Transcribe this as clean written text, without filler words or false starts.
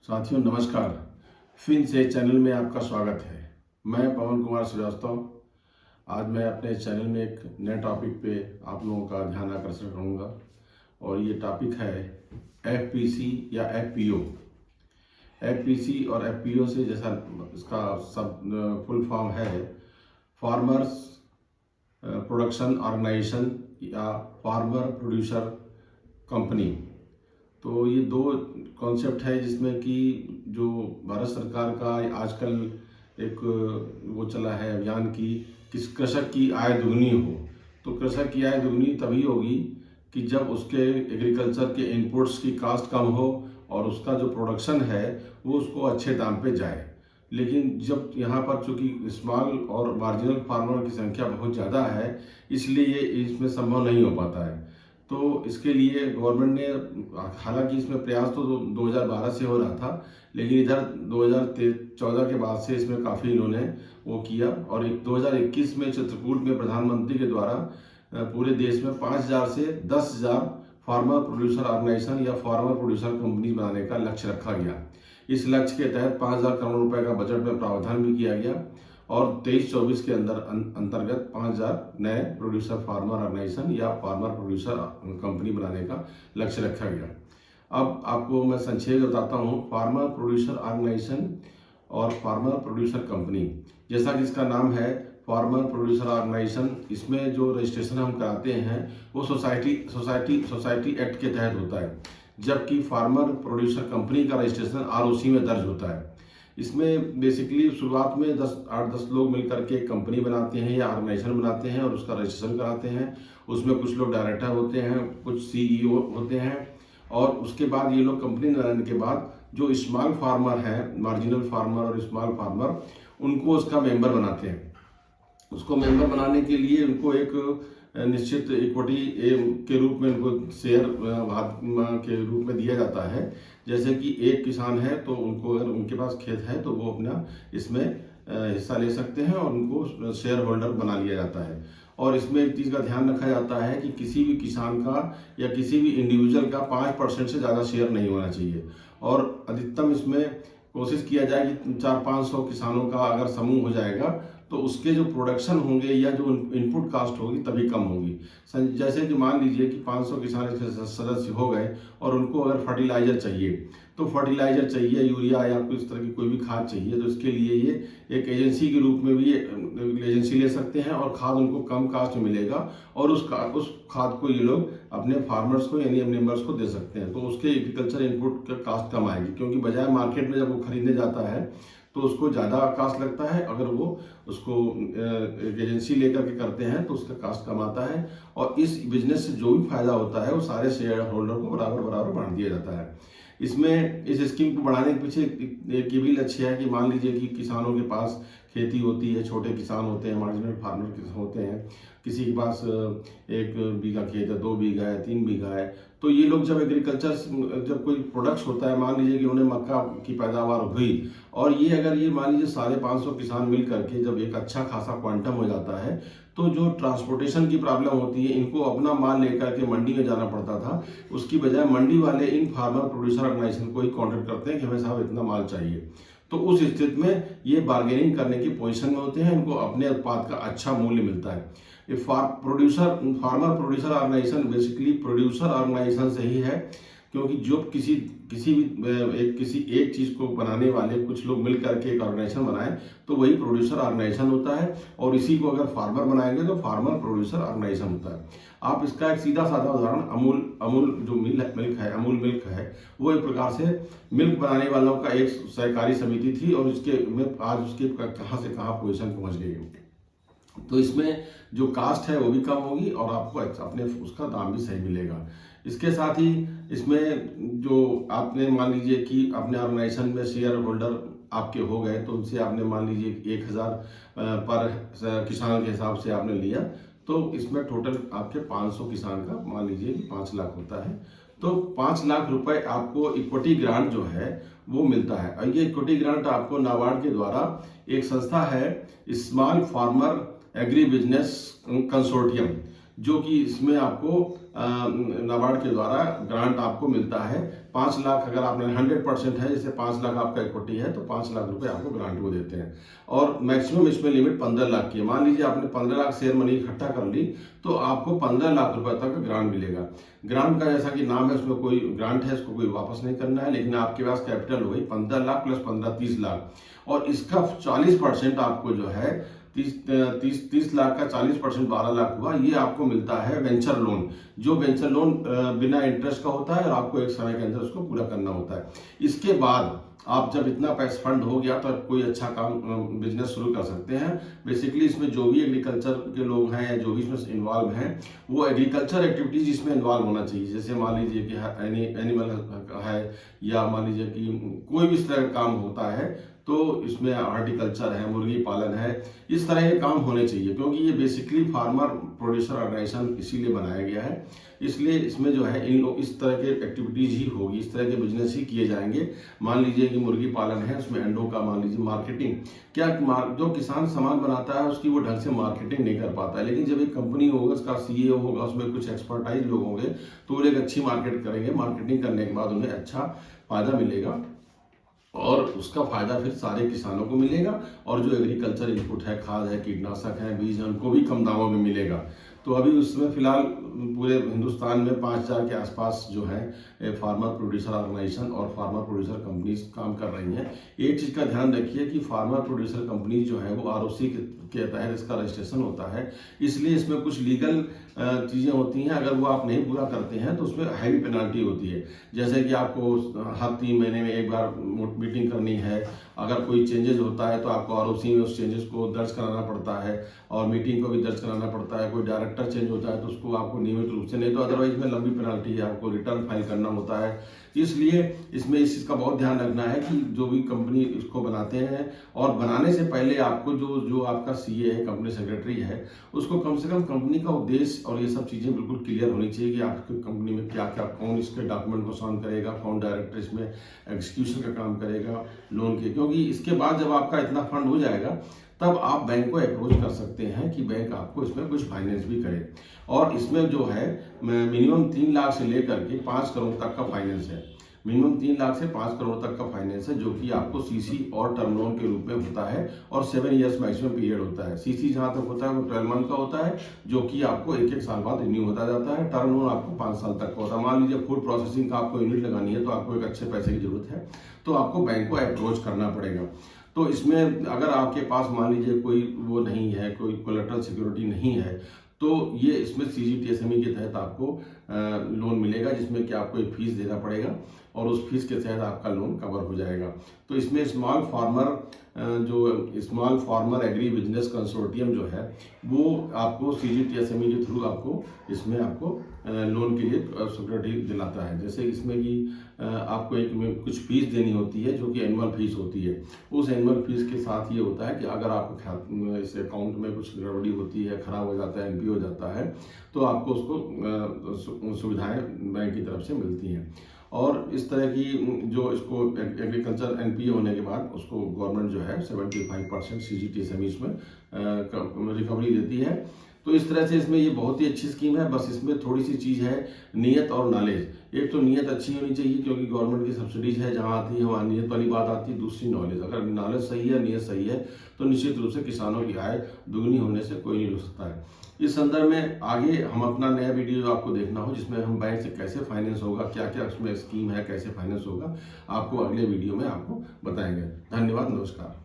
साथियों नमस्कार। फिन से चैनल में आपका स्वागत है। मैं पवन कुमार श्रीवास्तव। आज मैं अपने चैनल में एक नए टॉपिक पे आप लोगों का ध्यान आकर्षण करूँगा और ये टॉपिक है एफपीसी या एफपीओ। एफपीसी और एफपीओ से जैसा इसका सब फुल फॉर्म है फार्मर्स प्रोडक्शन ऑर्गेनाइजेशन या फार्मर प्रोड्यूसर कंपनी। तो ये दो कॉन्सेप्ट है जिसमें कि जो भारत सरकार का आजकल एक वो चला है अभियान की किस कृषक की आय दुगनी हो। तो कृषक की आय दुगनी तभी होगी कि जब उसके एग्रीकल्चर के इनपुट्स की कास्ट कम हो और उसका जो प्रोडक्शन है वो उसको अच्छे दाम पे जाए। लेकिन जब यहाँ पर चूँकि स्मॉल और मार्जिनल फार्मर की संख्या बहुत ज़्यादा है इसलिए ये इसमें संभव नहीं हो पाता है। तो इसके लिए गवर्नमेंट ने हालांकि इसमें प्रयास तो 2012 से हो रहा था, लेकिन इधर 2014 के बाद से इसमें काफ़ी इन्होंने वो किया और 2021 में चित्रकूट में प्रधानमंत्री के द्वारा पूरे देश में 5,000 से 10,000 फार्मर प्रोड्यूसर ऑर्गेनाइजेशन या फार्मर प्रोड्यूसर कंपनी बनाने का लक्ष्य रखा गया। इस लक्ष्य के तहत 5,000 करोड़ रुपए का बजट में प्रावधान भी किया गया और 23-24 के अंतर्गत 5,000 नए प्रोड्यूसर फार्मर ऑर्गेनाइजेशन या फार्मर प्रोड्यूसर कंपनी बनाने का लक्ष्य रखा गया। अब आपको मैं संक्षेप में बताता हूँ फार्मर प्रोड्यूसर ऑर्गेनाइजेशन और फार्मर प्रोड्यूसर कंपनी। जैसा कि इसका नाम है फार्मर प्रोड्यूसर ऑर्गेनाइजेशन, इसमें जो रजिस्ट्रेशन हम कराते हैं वो सोसाइटी एक्ट के तहत होता है, जबकि फार्मर प्रोड्यूसर कंपनी का रजिस्ट्रेशन आरओसी में दर्ज होता है। इसमें बेसिकली शुरुआत में 8-10 लोग मिलकर के एक कंपनी बनाते हैं या ऑर्गेनाइजेशन बनाते हैं और उसका रजिस्ट्रेशन कराते हैं। उसमें कुछ लोग डायरेक्टर होते हैं, कुछ सीईओ होते हैं और उसके बाद ये लोग कंपनी बनाने के बाद जो स्मॉल फार्मर हैं, मार्जिनल फार्मर और स्मॉल फार्मर, उनको उसका मेंबर बनाते हैं। उसको मेंबर बनाने के लिए उनको एक निश्चित इक्विटी के रूप में उनको शेयर भाग के रूप में दिया जाता है। जैसे कि एक किसान है तो उनको अगर उनके पास खेत है तो वो अपना इसमें हिस्सा ले सकते हैं और उनको शेयर होल्डर बना लिया जाता है। और इसमें एक चीज़ का ध्यान रखा जाता है कि किसी भी किसान का या किसी भी इंडिविजुअल का 5% से ज़्यादा शेयर नहीं होना चाहिए और अधिकतम इसमें कोशिश किया जाए कि 400-500 किसानों का अगर समूह हो जाएगा तो उसके जो प्रोडक्शन होंगे या जो इनपुट कास्ट होगी तभी कम होगी। जैसे कि मान लीजिए कि 500 किसान इसके सदस्य हो गए और उनको अगर फर्टिलाइजर चाहिए तो फर्टिलाइजर चाहिए, यूरिया या इस तरह की कोई भी खाद चाहिए, तो इसके लिए ये एक एजेंसी के रूप में भी एजेंसी ले सकते हैं और खाद उनको कम कास्ट में मिलेगा और उस खाद को ये लोग अपने फार्मर्स को यानी मेंबर्स को दे सकते हैं। तो उसके एग्रीकल्चर इनपुट का कास्ट कम आएगी, क्योंकि बजाय मार्केट में जब वो खरीदने जाता है तो उसको ज़्यादा कास्ट लगता है। अगर वो उसको एक एजेंसी लेकर के करते हैं तो उसका कास्ट कम आता है और इस बिजनेस से जो भी फायदा होता है वो सारे शेयर होल्डर को बराबर बराबर बांट दिया जाता है। इसमें इस स्कीम को बढ़ाने के पीछे एक ये भी लक्ष्य है कि मान लीजिए कि किसानों के पास खेती होती है, छोटे किसान होते हैं, मार्जिनल फार्मर होते हैं, किसी के पास 1 बीघा खेत है, 2 बीघा है, 3 बीघा है, तो ये लोग जब एग्रीकल्चर जब कोई प्रोडक्ट्स होता है, मान लीजिए कि उन्हें मक्का की पैदावार हुई और ये अगर ये मान लीजिए 550 किसान मिल करके जब एक अच्छा खासा क्वांटम हो जाता है तो जो ट्रांसपोर्टेशन की प्रॉब्लम होती है, इनको अपना माल लेकर के मंडी में जाना पड़ता था, उसकी बजाय मंडी वाले इन फार्मर प्रोड्यूसर ऑर्गेनाइजेशन को ही कॉन्टेक्ट करते हैं कि हमें साहब इतना माल चाहिए। तो उस स्थिति में ये बार्गेनिंग करने की पोजीशन में होते हैं, इनको अपने उत्पाद का अच्छा मूल्य मिलता है। ये farmer producer organization basically producer organization से ही है, क्योंकि जो किसी एक चीज़ को बनाने वाले कुछ लोग मिल करके एक ऑर्गेनाइजेशन बनाए तो वही प्रोड्यूसर ऑर्गेनाइजेशन होता है और इसी को अगर फार्मर बनाएंगे तो फार्मर प्रोड्यूसर ऑर्गेनाइजेशन होता है। आप इसका एक सीधा साधा उदाहरण अमूल जो मिल्क है, अमूल मिल्क है, वो एक प्रकार से मिल्क बनाने वालों का एक सहकारी समिति थी और इसके में आज उसके कहाँ से कहाँ पोजीशन पहुँच गई है। तो इसमें जो कास्ट है वो भी कम होगी और आपको अपने उसका दाम भी सही मिलेगा। इसके साथ ही इसमें जो आपने मान लीजिए कि अपने ऑर्गेनाइजेशन में शेयर होल्डर आपके हो गए तो उनसे आपने मान लीजिए 1,000 पर किसान के हिसाब से आपने लिया, तो इसमें टोटल आपके 500 किसान का मान लीजिए कि 5 लाख होता है। तो 5 लाख रुपए आपको इक्विटी ग्रांट जो है वो मिलता है और ये इक्विटी ग्रांट आपको नाबार्ड के द्वारा एक संस्था है small farmer agri business consortium, जो कि इसमें आपको नाबार्ड के द्वारा ग्रांट आपको मिलता है। 5 लाख अगर आपने 100% है, जैसे 5 लाख आपका इक्विटी है तो 5 लाख रुपए आपको ग्रांट वो देते हैं। और मैक्सिमम इसमें लिमिट 15 लाख की है। मान लीजिए आपने 15 लाख शेयर मनी इकट्ठा कर ली तो आपको 15 लाख रुपए तक ग्रांट मिलेगा। ग्रांट का जैसा कि नाम है, उसमें कोई ग्रांट है, इसको कोई वापस नहीं करना है, लेकिन आपके पास कैपिटल हो गई 15 लाख प्लस 15 30 लाख, और इसका 40% आपको जो है 30 लाख का 40% 12 लाख हुआ, ये आपको मिलता है वेंचर लोन। जो वेंचर लोन बिना इंटरेस्ट का होता है और आपको एक समय के अंदर उसको पूरा करना होता है। इसके बाद आप जब इतना पैसा फंड हो गया तो आप कोई अच्छा काम बिजनेस शुरू कर सकते हैं। बेसिकली इसमें जो भी एग्रीकल्चर के लोग हैं या जो भी इसमें इन्वॉल्व हैं, वो एग्रीकल्चर एक्टिविटीज इसमें इन्वॉल्व होना चाहिए। जैसे मान लीजिए कि एनिमल है, या मान लीजिए कि कोई भी इस तरह का काम होता है तो इसमें हॉर्टिकल्चर है, मुर्गी पालन है, इस तरह के काम होने चाहिए, क्योंकि ये बेसिकली फार्मर प्रोड्यूसर ऑर्गेनाइजेशन इसीलिए बनाया गया है। इसलिए इसमें जो है इन लोग इस तरह के एक्टिविटीज ही होगी, इस तरह के बिजनेस ही किए जाएंगे। मान लीजिए कि मुर्गी पालन है, उसमें अंडों का मान लीजिए मार्केटिंग, क्या जो किसान सामान बनाता है उसकी वो ढंग से मार्केटिंग नहीं कर पाता है, लेकिन जब एक कंपनी होगा, उसका सीईओ होगा, उसमें कुछ एक्सपर्टाइज लोग होंगे तो वो एक अच्छी मार्केट करेंगे। मार्केटिंग करने के बाद उन्हें अच्छा फायदा मिलेगा और उसका फायदा फिर सारे किसानों को मिलेगा, और जो एग्रीकल्चर इनपुट है, खाद है, कीटनाशक है, बीज है, उनको भी कम दामों में मिलेगा। तो अभी उसमें फिलहाल पूरे हिंदुस्तान में 5000 के आसपास जो है फार्मर प्रोड्यूसर ऑर्गेनाइजेशन और फार्मर प्रोड्यूसर कंपनीज काम कर रही हैं। एक चीज़ का ध्यान रखिए कि फार्मर प्रोड्यूसर कंपनीज जो है वो आरओसी के तहत इसका रजिस्ट्रेशन होता है, इसलिए इसमें कुछ लीगल चीज़ें होती हैं। अगर वो आप नहीं पूरा करते हैं तो उसमें हैवी पेनाल्टी होती है। जैसे कि आपको हर 3 महीने में एक बार मीटिंग करनी है, अगर कोई चेंजेस होता है तो आपको आरओसी में उस चेंजेस को दर्ज कराना पड़ता है और मीटिंग को भी दर्ज कराना पड़ता है। कोई डायरेक्टर चेंज होता है तो उसको आपको नियमित रूप से, नहीं तो अदरवाइज में लंबी पेनाल्टी है, आपको रिटर्न फाइल करना होता है। इसलिए इसमें इस चीज़ का बहुत ध्यान रखना है कि जो भी कंपनी इसको बनाते हैं, और बनाने से पहले आपको जो आपका सीए है, कंपनी सेक्रेटरी है, उसको कम से कम कंपनी का उद्देश्य और ये सब चीज़ें बिल्कुल क्लियर होनी चाहिए कि आपकी कंपनी में क्या क्या, कौन इसके डॉक्यूमेंट को साइन करेगा, कौन डायरेक्टर इसमें एग्जीक्यूशन का काम करेगा लोन के। क्योंकि इसके बाद जब आपका इतना फंड हो जाएगा तब आप बैंक को अप्रोच कर सकते हैं कि बैंक आपको इसमें कुछ फाइनेंस भी करे। और इसमें जो है मिनिमम 3 लाख से लेकर के 5 करोड़ तक का फाइनेंस है। मिनिमम 3 लाख से 5 करोड़ तक का फाइनेंस है, जो कि आपको सीसी और टर्म लोन के रूप में होता है, और 7 ईयर्स मैक्सिमम पीरियड होता है। सीसी जहां तक होता है वो 12 मंथ का होता है, जो कि आपको 1-1 साल बाद रिन्यू होता जाता है। टर्म लोन आपको 5 साल तक का होता है। मान लीजिए फूड प्रोसेसिंग का आपको यूनिट लगानी है तो आपको एक अच्छे पैसे की जरूरत है, तो आपको बैंक को अप्रोच करना पड़ेगा। तो इसमें अगर आपके पास मान लीजिए कोई वो नहीं है, कोई कोलेटरल सिक्योरिटी नहीं है, तो ये इसमें सीजीटीएसएमई के तहत आपको लोन मिलेगा, जिसमें कि आपको एक फीस देना पड़ेगा और उस फीस के तहत आपका लोन कवर हो जाएगा। तो इसमें small farmer agri business consortium जो है वो आपको सीजीटीएसएमई के थ्रू आपको इसमें आपको लोन के लिए सिक्योरिटी दिलाता है। जैसे इसमें कि आपको एक कुछ फीस देनी होती है, जो कि एनुअल फीस होती है। उस एनुअल फीस के साथ ये होता है कि अगर आपको इस अकाउंट में कुछ गड़बड़ी होती है, खराब हो जाता है, एनपी हो जाता है, तो आपको उसको सुविधाएं बैंक की तरफ से मिलती हैं। और इस तरह की जो इसको एग्रीकल्चर एनपीए होने के बाद उसको गवर्नमेंट जो है 75% सीजीटीएसएमई में रिकवरी देती है। तो इस तरह से इसमें ये बहुत ही अच्छी स्कीम है। बस इसमें थोड़ी सी चीज़ है, नियत और नॉलेज। एक तो नियत अच्छी होनी चाहिए, क्योंकि गवर्नमेंट की सब्सिडीज है, जहाँ आती है वहाँ नियत वाली बात आती है। दूसरी नॉलेज, अगर नॉलेज सही है, नियत सही है, तो निश्चित रूप से किसानों की आय दुगनी होने से कोई नहीं रुक सकता है। इस संदर्भ में आगे हम अपना नया वीडियो आपको देखना हो, जिसमें हम बैंक से कैसे फाइनेंस होगा, क्या क्या उसमें स्कीम है, कैसे फाइनेंस होगा, आपको अगले वीडियो में आपको बताएंगे। धन्यवाद, नमस्कार।